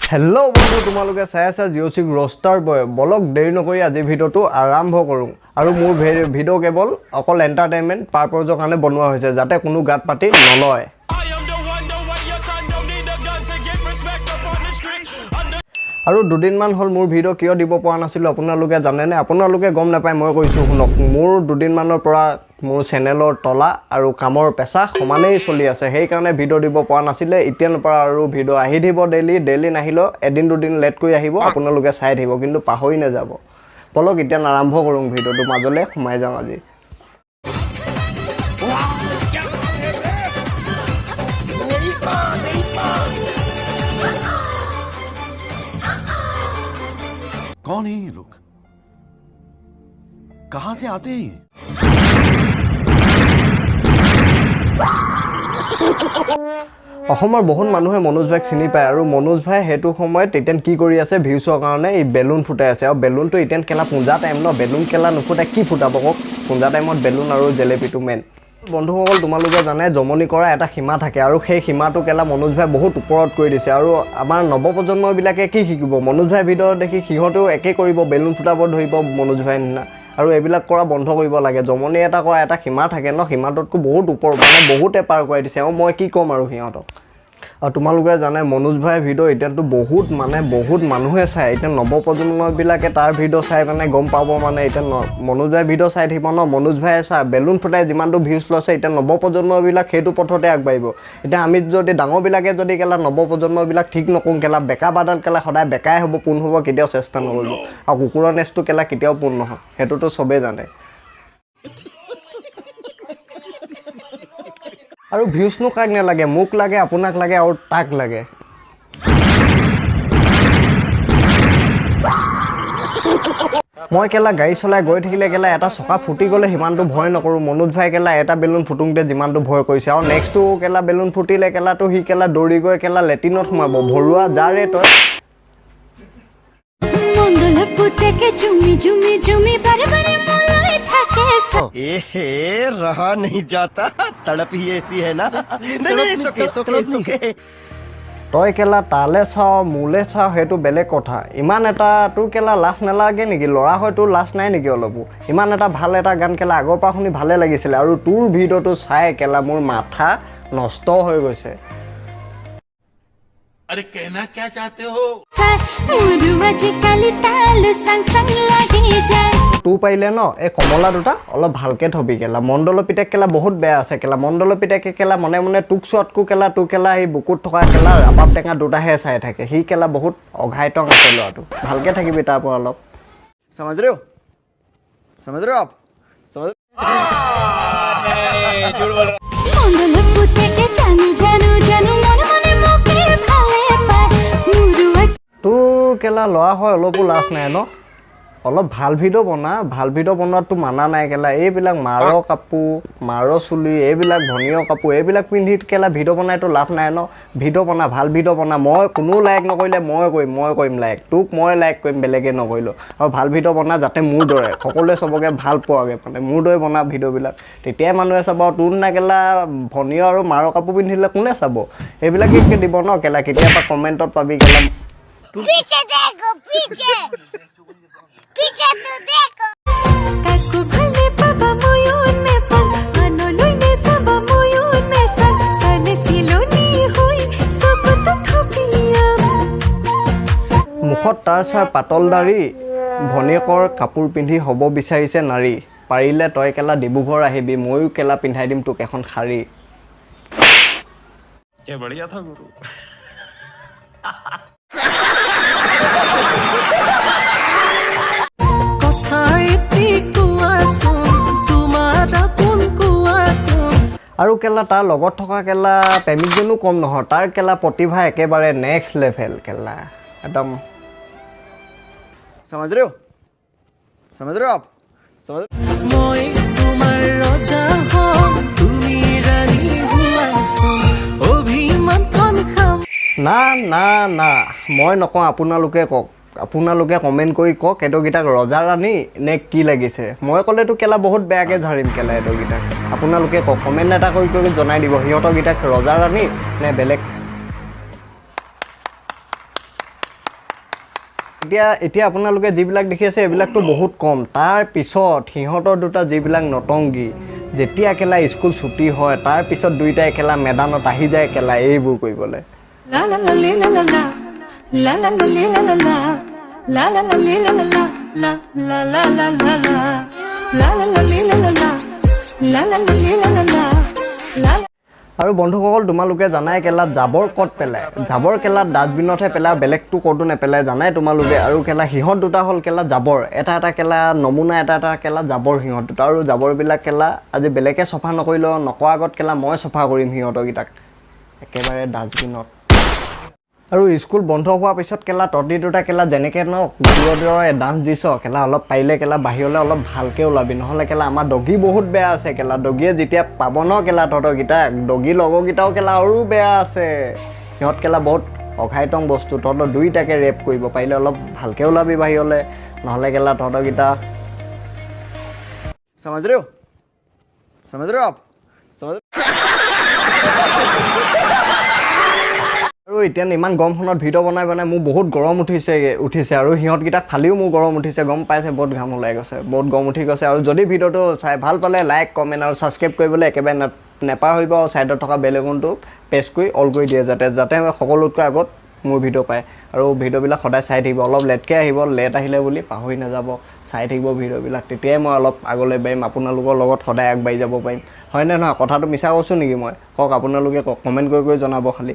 hello बंधु तुम्हारे चाय आसा जिओसिक रोस्टार बय बलक देरी नकरी आज भिडिओ आरम्भ करूँ और मोर भिडिओ केवल अकल एंटारटेनमेंट पार्पजर कारण बनवा जाते कोनो गात पाती नलय और दुदिनमान हल मोर भिडिओ किय দিব পৰা নাছিলো আপোনালোকে জানেনে আপোনালোকে গম নাপায় মই কৈছো শুনক मोर দুদিনমানৰ পৰা मोर चेनेलर तला और कामर पेशा समानेই चलि আছে সেই কাৰণে ভিডিও দিব পৰা নাছিলে ইতিয়ান পৰা আৰু ভিডিও আহি দিব ডেইলি নাহিলো এদিন দুদিন লেট কৰি আহিব আপোনালোকে চাই থাকিব কিন্তু পাহৰি না যাব বলক ইতিয়ান আৰম্ভ কৰোঁ ভিডিওটো মাজলে সোমাই যাম আজি कौन है ये लोग कहां से आते हैं অসমৰ বহুত মানুহে মনোজ ভাইক চিনি পায় আৰু মনোজ ভাই হেতু সময়ত ইতেন কি কৰি আছে ভিউছৰ কাৰণে এই বেলুন ফুটাই আছে আৰু বেলুনটো ইতেন কেলা পূজা টাইম ন বেলুন কেলা নুফুটাই কি ফুটাব কক পূজা টাইমত বেলুন আৰু জেলেপিটো মেন বন্ধুসকল তোমালোকে জানে জমনি কৰা এটা সীমা থাকে আৰু সেই সীমাটো কেলা মনোজ ভাই বহুত ওপৰত কৰি দিছে আৰু আমাৰ নৱপ্ৰজন্মবিলাকে কি শিকিব মনোজ ভাই ভিডিও দেখি সিহঁতেও একে কৰিব বেলুন ফুটাব ধৰিব মনোজ ভাই না আৰু এবিলাক কৰা বন্ধ কৰিব লাগে জমনি এটা কৰা এটা সীমা থাকে ন সীমাটোতকৈ বহুত ওপৰ মানে বহুতে পাৰ কৰি দিছে আৰু মই কি ক'ম আৰু সিহঁতক আৰু তোমালোকে জানে মনোজ ভাই ভিডিও এতিয়াতো বহুত মানুহে চাই এতিয়া নৱপ্ৰজন্মবিলাকে তাৰ ভিডিও চাই মানে গম পাব মানে এতিয়া মনোজ ভাই ভিডিও চাই থাকিব ন মনোজ ভাই চাই বেলুন ফুটাই যিমানটো ভিউজ লৈছে এতিয়া নৱপ্ৰজন্মবিলাক সেইটো পথতে আগবাঢ়িব এতিয়া আমি যদি ডাঙৰবিলাকে যদি কেলা নৱপ্ৰজন্মবিলাক ঠিক নকৰোঁ কেলা বেকা বাদাল কেলা সদায় বেকাই হ'ব পোন হ'ব কেতিয়াও চেষ্টা নকৰিব আৰু কুকুৰৰ নেচটো কেলা কেতিয়াও পোন নহয় সেইটোতো চবেই জানে আৰু ভিউজ নো কাক নালাগে মোক লাগে আপোনাক লাগে আৰু তাক লাগে মই কেলা গাড়ী চলাই গৈ থাকিলে কেলা এটা চকা ফুটি গ'লে সিমানটো ভয় নকৰোঁ মনোজ ভাই কেলা এটা বেলুন ফুটুংতে যিমানটো ভয় কৰিছে আৰু নেক্সটটো কেলা বেলুন ফুটিলে কেলাটো সি কেলা দৌৰি গৈ কেলা লেটিনত সোমাব ভৰুৱা যাৰে তই रहा नहीं जाता तड़प ही ऐसी है ना তই কেলা তালে চাও মোলে চাও সেইটো বেলেগ কথা ইমান এটা তোৰ কেলা লাজ নালাগে নেকি ল'ৰা হয় তোৰ লাজ নাই নেকি অলপো ইমান এটা ভাল এটা গান কেলা আগৰ পৰা শুনি ভালে লাগিছিলে আৰু তোৰ ভিডিওটো চাই কেলা মোৰ মাথা নষ্ট হৈ গৈছে अरे कहना क्या चाहते हो तू पाइले न ए कमला दुटा अलप भालके थबि केला मंडल पिटेक केला बहुत बेया আছে केला मंडल पिटेके केला मने मने टुक शॉटकु केला तू केला ही बुकुत थका केला अबाप टेंगा दुटा हे चाइ থাকে ही केला बहुत अघाइटং আছে लटु भालके থাকিবি তাৰ পৰা অলপ समझ रहे हो आप समझ झूठ बोल मंडल पुटेके जानू जानू जानू मन मने मोके भाले पाय मुरुवा তোৰ কেলা লয়া হয় অলপো লাজ নাই ন অলপ ভাল ভিডিও বনোৱাটো মানা নাই কেলা এইবিলাক মাৰ কাপোৰ মাৰ চুলি এইবিলাক ভনিয় কাপোৰ এইবিলাক পিন্ধি কেলা ভিডিও বনাইতো লাভ নাই ন ভিডিও বনা ভাল ভিডিও বনা মই কোনো লাইক নকৰিলে মই কৰিম লাইক তোক মই লাইক কৰিম বেলেগে নকৰিলো আৰু ভাল ভিডিও বনা যাতে মোৰ দৰে সকলোৱে সবকে ভাল পোৱাগে মানে মোৰ দৰে বনা ভিডিওবিলাক তেতিয়া মানুহে চাব তোৰ না কেলা ভনিয় আৰু মাৰ কাপোৰ পিন্ধিলে কোনে চাব এইবিলাক কি দিব ন কেলা কেতিয়াবা কমেন্টত পাবি কেলা पीछे देखो पीछे पीछे तो देखो काकू भले बाबा मोयोने पल अनलोइने सबा मोयोने सल साले सिलोनी होई सब तो थपिया মুখত তাৰ চাৰ পাতল দাড়ি ভনিয়েকৰ কাপোৰ পিন্ধি হ'ব বিচাৰিছে নাৰী পাৰিলে তই কেলা ডিবুঘৰ আহিবি ময়ো কেলা পিন্ধাই দিম তোক এখন শাৰী क्या बढ़िया था गुरु আৰু কেলা তাৰ লগত থকা কেলা প্ৰেমিকজনো কম নহয় তাৰ কেলা প্ৰতিভা একেবাৰে নেক্সট লেভেল কেলা একদম समझ रहे हो आप समझ মই তোমাৰ ৰজা হম তুমি ৰাণী হোৱাচোন অভিমান কোন খাম না মই নকওঁ আপোনালোকে কওক আপোনালোকে কমেন্ট কৰি কক এডগিটাক ৰজা ৰাণী নে কি লাগিছে মই ক'লেতো কেলা বহুত বেয়াকে ঝাৰিম কেলা এডগিটাক আপোনালোকে কক কমেন্ট এটা কৰি জনাই দিব সিহঁতৰ গিটাক ৰজা ৰাণী নে বেলেগ এতিয়া আপোনালোকে যিবিলাক দেখি আছে এইবিলাকতো বহুত কম তাৰ পিছত সিহঁতৰ দুটা যিবিলাক নটংগী যেতিয়া কেলা স্কুল ছুটি হয় তাৰ পিছত দুইটাই কেলা মেদানত আহি যায় কেলা এইবোৰ কৰিবলৈ La la la li, la la la la la la li, la la la la la la li, la la la la la la la la la la la li, la la la la la la li, la la la la আৰু বন্ধুসকল তোমালোকে জানাই কেলা জাবৰ ক'ত পেলায় জাবৰ কেলা ডাষ্টবিনতহে পেলায় বেলেগটো ক'তো নেপেলায় জানাই তোমালোকে আৰু কেলা সিহঁত দুটা হ'ল কেলা জাবৰ এটা কেলা নমুনা এটা কেলা জাবৰ সিহঁত দুটা আৰু জাবৰবিলাক কেলা আজি বেলেগে চফা নকৰিলেও নকৰা আগত কেলা মই চফা কৰিম সিহঁতকেইটাক একেবাৰে ডাষ্টবিনত আৰু স্কুল বন্ধ হোৱাৰ পিছত কেলা তহঁতি দুটা কেলা যেনেকৈ ন দূৰৰ ডান্স দিছ কেলা অলপ পাৰিলে কেলা বাহিৰলৈ অলপ ভালকৈ ওলাবি নহ'লে কেলা আমাৰ ডগী বহুত বেয়া আছে কেলা ডগীয়ে যেতিয়া পাব ন কেলা তহঁতৰকেইটাক ডগী লগৰকেইটাও কেলা আৰু বেয়া আছে সিহঁত কেলা বহুত অঘাইতং বস্তু তহঁতৰ দুইটাকে ৰেপ কৰিব পাৰিলে অলপ ভালকৈ ওলাবি বাহিৰলৈ নহ'লে কেলা তহঁতৰকেইটা समझ रहे हो आप समझ আৰু এতিয়া ইমান গৰমখনত ভিডিঅ' বনাই মোৰ বহুত গৰম উঠিছে আৰু সিহঁতকেইটাক ফালিও মোৰ গৰম উঠিছে গম পাইছে বহুত ঘাম ওলাই গৈছে বহুত গৰম উঠি গৈছে আৰু যদি ভিডিঅ'টো চাই ভাল পালে লাইক কমেণ্ট আৰু ছাবস্ক্ৰাইব কৰিবলৈ একেবাৰে নেপাহৰিব আৰু ছাইডত থকা বেল আইকনটো প্ৰেছ কৰি অল কৰি দিয়ে যাতে সকলোতকৈ আগত মোৰ ভিডিঅ' পায় আৰু ভিডিঅ'বিলাক সদায় চাই থাকিব অলপ লেটকৈ আহিব লেট আহিলে বুলি পাহৰি নাযাব চাই থাকিব ভিডিঅ'বিলাক তেতিয়াই মই অলপ আগলৈ পাৰিম আপোনালোকৰ লগত সদায় আগবাঢ়ি যাব পাৰিম হয়নে নহয় কথাটো মিছা কৈছোঁ নেকি মই কওক আপোনালোকে কওক কমেণ্ট কৰি জনাব খালি